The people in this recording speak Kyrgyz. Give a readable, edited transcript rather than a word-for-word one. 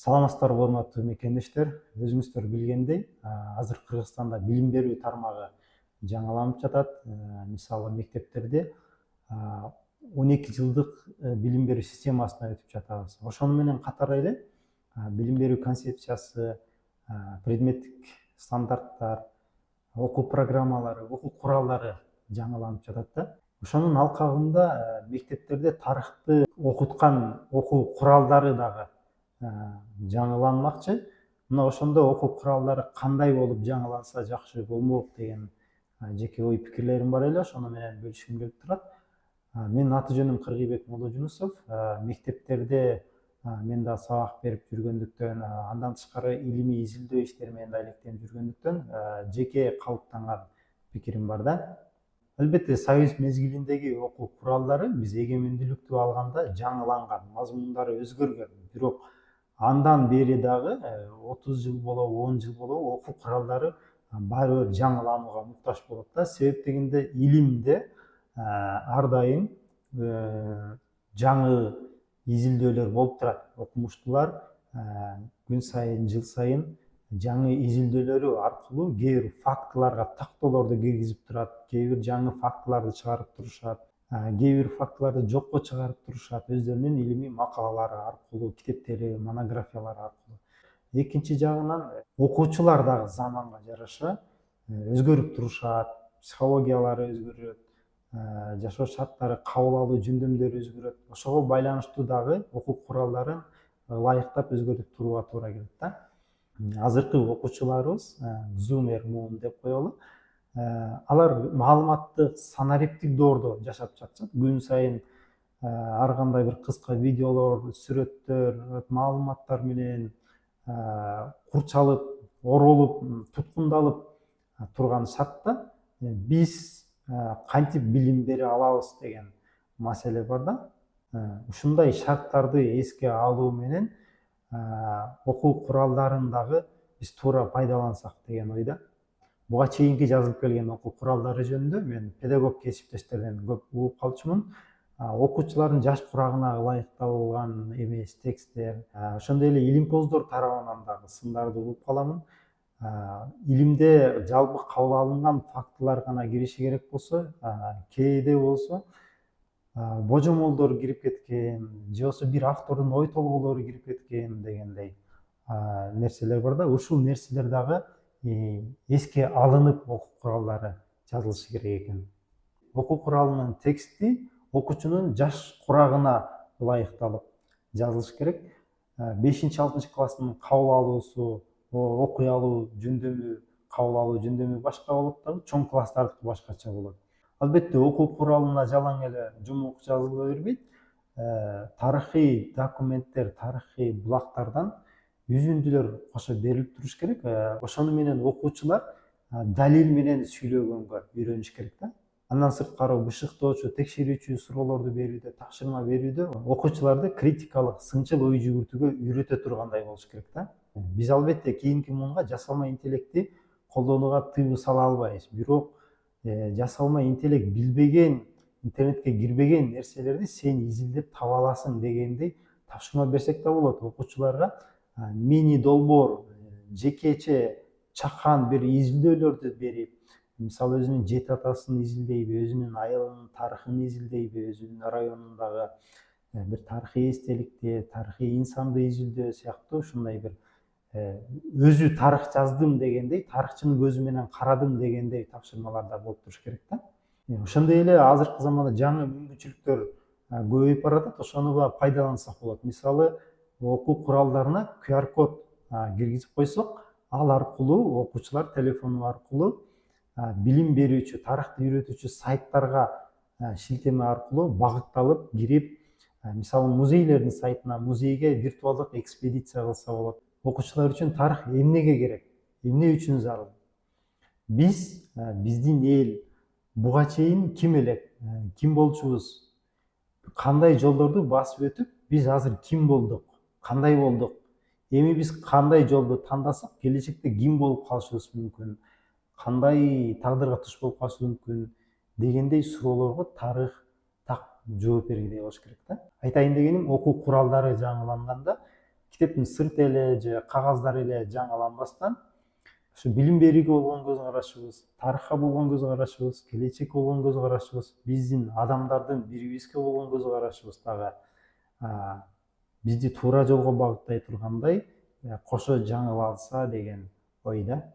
Саламатсыздарбы урматтуу мекендештер. Өзүңүздөр билгендей, азыр Кыргызстанда билим берүү тармагы жаңыланып жатат. Мисалы мектептерде 12 жылдык билим берүү системасына өтүп жатабыз. Ошону менен катар эле билим берүү концепциясы, предметтик стандарттар, окуу программалары, окуу куралдары жаңыланып жатат да. Ошонун алкагында мектептерде тарыхты окуткан окуу куралдары дагы жаңыланмакчы. Мына ошондо окуу куралдары кандай болуп жаңыланса жакшы болмок деген жеке ой пикирлерим бар эле, ошону менен бөлүшкүм келип турат. Менин аты жөнүм Кыргыйбек Моложунусов. Мектептерде мен да сабак берип жүргөндүктөн, андан тышкары илимий изилдөө иштери менен да иликтенип жүргөндүктөн жеке калыптанган пикирим бар да. Албетте Союз мезгилиндеги окуу куралдары биз эгемендүүлүктү алганда жаңыланган, мазмундары өзгөргөн. Бирок андан бери дагы 30 жыл болобу, 10 жыл болобу окуу куралдары баары бир жаңыланууга муктаж болот да. Себеп дегенде илимде ар дайым жаңы изилдөөлөр болуп турат. Окумуштуулар күн сайын, жыл сайын жаңы изилдөөлөрү аркылуу кээ бир фактыларга тактоолорду киргизип турат, кээ бир жаңы фактыларды чыгарып турушат, кээ бир фактыларды жокко чыгарып турушат өздөрүнүн илимий макалалары аркылуу, китептери, монографиялары аркылуу. Экинчи жагынан окуучулар дагы заманга жараша өзгөрүп турушат, психологиялары өзгөрөт, жашоо шарттары, кабыл алуу жөндөмдөрү өзгөрөт. Ошого байланыштуу дагы окуу куралдарын ылайыктап өзгөртүп турууга туура келет да. Азыркы окуучуларыбыз зумер муун деп коелу. Алар маалыматтык, санариптик доордо жашап жатышат. Күн сайын ар кандай бир кыска видеолор, сүрөттөр, маалыматтар менен курчалып, оролуп, туткундалып турган шартта биз кантип билим бере алабыз деген маселе бар да. Ушундай шарттарды эске алуу менен окуу куралдарын дагы биз туура пайдалансак деген ойда. Буга чейинки жазылып келген окуу куралдары жөнүндө мен педагог кесиптештерден көп угуп калчумун. Окуучулардын жаш курагына ылайыкталган эмес тексттер, ошондой эле илимпоздор тарабынан дагы сындарды угуп каламын. Илимде жалпы кабыл алынган фактылар гана кириши керек болсо, кээде болсо божомолдор кирип кеткен, же болбосо бир автордун ой толгоолору кирип кеткен дегендей нерселер бар да. Ушул нерселер дагы эске алынып окуу куралдары жазылышы керек экен. Окуу куралынын тексти окуучунун жаш курагына ылайыкталып жазылыш керек. 5-6 класстын кабыл алуусу, окуй алуу жөндөмү, кабыл алуу жөндөмү башка болот дагы, чоң класстардыкы башкача болот. Албетте окуу куралына жалаң эле жумук жазыла бербейт. Тарыхый документтер, тарыхый булактардан үзүндүлөр кошо берилип туруш керек. Ошону менен окуучулар далил менен сүйлөгөнгө үйрөнүш керек да. Андан сырткары бышыктоочу, текшерүүчү суроолорду берүүдө, тапшырма берүүдө окуучуларды критикалык, сынчыл ой жүгүртүүгө үйрөтө тургандай болуш керек да. Биз албетте кийинки муунга жасалма интеллектти колдонууга тыюу сала албайбыз. Бирок жасалма интеллект билбеген, интернетке кирбеген нерселерди сен изилдеп таба аласың дегендей тапшырма берсек да болот. Окуучуларга мини долбоор, жекече чакан бир изилдөөлөрдү берип, мисалы өзүнүн жети атасын изилдейби, өзүнүн айылынын тарыхын изилдейби, өзүнүн районундагы бир тарыхый эстеликти, тарыхый инсанды изилдөө сыяктуу ушундай бир өзү тарых жаздым дегендей, тарыхчынын көзү менен карадым дегендей тапшырмаларда болуп туруш керек да. Ошондой эле азыркы заманда жаңы мүмкүнчүлүктөр көбөйүп баратат, ошону пайдалансак болот. Мисалы окуу куралдарына QR код киргизип койсок, ал аркылуу окуучулар телефону аркылуу билим берүүчү, тарыхты үйрөтүүчү сайттарга шилтеме аркылуу багытталып кирип, мисалы музейлердин сайтына, музейге виртуалдык экспедиция кылса болот. Окуучулар үчүн тарых эмнеге керек, эмне үчүн зарыл? Биздин эл буга чейин ким элек, ким болчубуз, кандай жолдорду басып өтүп, биз азыр ким болдук, кандай болдук? Эми биз кандай жолду тандасак, келечекте ким болуп калышыбыз мүмкүн, кандай тагдырга туш болуп калышыбыз мүмкүн дегендей суроолорго тарых так жооп бергидей болуш керек да. Айтайын дегеним, окуу куралдары жаңыланганда китептин сырты эле же кагаздары эле жаңыланбастан ушу билим берүүгө болгон көз карашыбыз, тарыхка болгон көз карашыбыз, келечекке болгон көз карашыбыз, биздин адамдардын бири бирибизге болгон көз карашыбыз дагы бизди туура жолго багыттай тургандай кошо жаңыланса деген ойда.